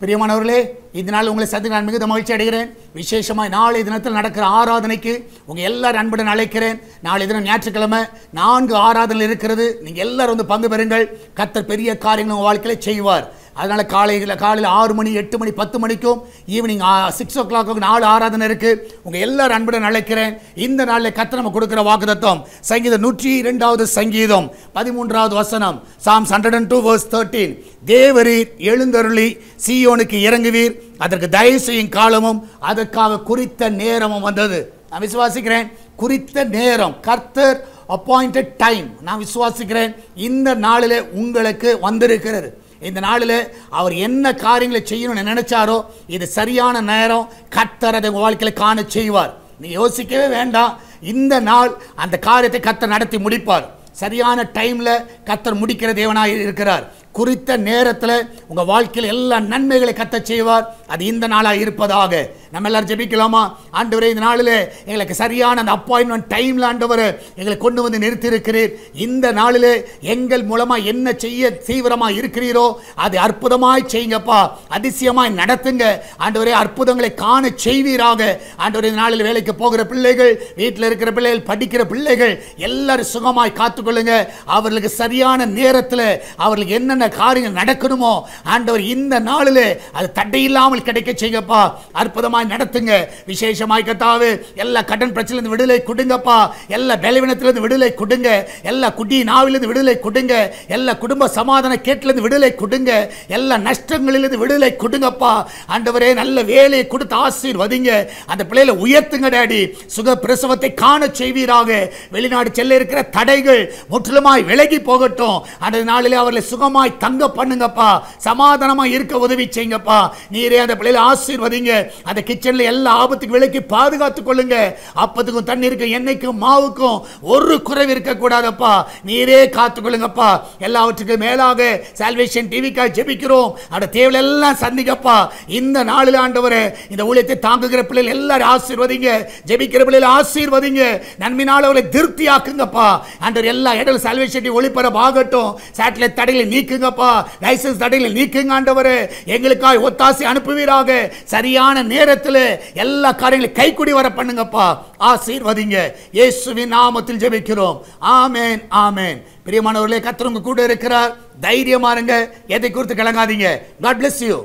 பிரியமானவர்களே, இந்த நாள் உங்களை சந்திக்க நான் மிகுந்த மகிழ்ச்சி அடைகிறேன். விசேஷமாய் நாளை தினத்தில் நடக்கிற ஆராதனைக்கு உங்கள் எல்லாரும் அன்புடன் அழைக்கிறேன். நாளை தினம் ஞாயிற்றுக்கிழமை 4 ஆராதனை இருக்கிறது. நீங்கள் எல்லாரும் வந்து பங்கு பெறுங்கள். கர்த்தர் பெரிய காரியங்கள் உங்கள் வாழ்க்கையில் செய்வார். அதனால் காலையில் 6 மணி, 8 மணி, 10 மணிக்கும் ஈவினிங் 6 o'clock 4 ஆராதனை இருக்குது. உங்கள் எல்லாரும் அன்புடன் அழைக்கிறேன். இந்த நாளில் கர்த்தர் நம்ம கொடுக்குற வாக்குத்தத்தம் சங்கீதம் 102வது சங்கீதம் 13வது வசனம், Psalms 102 verse 13. தேவரீர் எழுந்தருளி சீயோனுக்கு இறங்குவீர், அதற்கு தயவு செய்யும் காலமும் அதற்காக குறித்த நேரமும் வந்தது. நான் விசுவாசிக்கிறேன், குறித்த நேரம், கர்த்தர் அப்பாயிண்டட் டைம், நான் விசுவாசிக்கிறேன் இந்த நாளில் உங்களுக்கு வந்திருக்கிறது. இந்த நாளில் அவர் என்ன காரியங்களை செய்யணும்னு நினைச்சாரோ இது சரியான நேரம். கர்த்தர் அதை வாழ்க்கையில் காண செய்வார். நீ யோசிக்கவே வேண்டாம். இந்த நாள் அந்த காரியத்தை கர்த்தர் நடத்தி முடிப்பார். சரியான டைமில் கர்த்தர் முடிக்கிற தேவனாக இருக்கிறார். குறித்த நேரத்தில் உங்கள் வாழ்க்கையில் எல்லா நன்மைகளை கர்த்தர் செய்வார். அது இந்த நாளாக இருப்பதாக நம்ம எல்லாரும் ஜெபிக்கலாமா? ஆண்டவரே, இந்த நாளில் எங்களுக்கு சரியான அந்த அப்பாயின்மெண்ட் டைமில் ஆண்டவர் எங்களை கொண்டு வந்து நிறுத்தியிருக்கிறீர். இந்த நாளில் எங்கள் மூலமாக என்ன செய்ய தீவிரமாக இருக்கிறீரோ அது அற்புதமாய் செய்யுங்கப்பா, அதிசயமாய் நடத்துங்க ஆண்டவரே. அற்புதங்களை காண செய்வீராக ஆண்டவரே. இந்த நாளில் வேலைக்கு போகிற பிள்ளைகள், வீட்டில் இருக்கிற பிள்ளைகள், படிக்கிற பிள்ளைகள் எல்லாரும் சுகமாய் காத்துக்கொள்ளுங்க. அவர்களுக்கு சரியான நேரத்தில் அவர்களுக்கு என்னென்ன காரியங்கள் நடக்கணுமோ ஆண்டவர் இந்த நாளில் அது தடையில்லாமல் கிடைக்க செய்யப்பா. அற்புதமாய் நடத்துங்க. விசேஷமாய் கர்த்தாவே, எல்லா கடன் பிரச்சனையிலிருந்து விடுதலை கொடுங்கப்பா. எல்லா பலவீனத்திலிருந்து விடுதலை கொடுங்க. எல்லா குடி நாவிலிருந்து விடுதலை கொடுங்க. எல்லா குடும்ப சமாதான கேட்டிலிருந்து விடுதலை கொடுங்க. எல்லா நஷ்டங்களிலிருந்து விடுதலை கொடுங்கப்பா. ஆண்டவரே, நல்ல வேலையை கொடுத்து ஆசீர்வதிங்க. அந்த பிள்ளைகளை உயர்த்துங்க டாடி. சுக பிரசவத்தை காண செய்வீராக. வெளிநாடு செல்ல இருக்கிற தடைகள் முற்றிலுமாய் விலகி போகட்டும். அந்த நாளிலே அவர்களை சுகமாய் தங்க பண்ணுங்கப்பா. சமாதானமா இருக்க உதவி செய்யுங்கப்பா. நீரே அந்த பிள்ளைகளை ஆசீர்வதிங்க. அந்த கிச்சன்ல எல்லா ஆபத்துக்கு விலக்கி பாதுகாத்துக் கொள்ளுங்க. அப்பத்துக்கும் தண்ணீருக்கும் எண்ணெய்க்கும் மாவுக்கும் ஒரு குறைவு இருக்க கூடாதப்பா. நீரே காத்துக்கொள்ளுங்கப்பா. எல்லாவற்றுக்கும் மேலாக சால்வேஷன் டிவிக்காக ஜெபிக்கிறோம். அந்த தேவையை எல்லாம் சந்திக்கப்பா. இந்த நாளில் ஆண்டவரே, இந்த ஊழியத்தை தாங்குகிற பிள்ளைகள் எல்லாரும் ஆசீர்வதிங்க. ஜெபிக்கிற பிள்ளைகளை ஆசீர்வதிங்க. நன்மையினால் அவர்களை திருப்தி ஆக்குங்கப்பா. ஆண்டவர் எல்லா இடத்துல சால்வேஷன் டிவி ஒளிபரப்பு ஆகட்டும். சேட்டலைட் தடைகளை நீக்குங்கப்பா. லைசன்ஸ் தடைகளை நீக்குங்க ஆண்டவரே. எங்களுக்காக ஒத்தாசை அனுப்புவீராக. சரியான நேரத்தில் எல்லா காரியங்களையும் கைக்குடி வர பண்ணுங்கப்பா. ஆசீர்வதிங்க. இயேசுவின் நாமத்தில் ஜெபிக்கிறோம். ஆமென், ஆமென். பிரியமானவர்களே, கர்த்தர் உங்க கூட இருக்கிறார். தைரியமா இருங்க. எதை குறித்து கலங்காதீங்க. God bless you.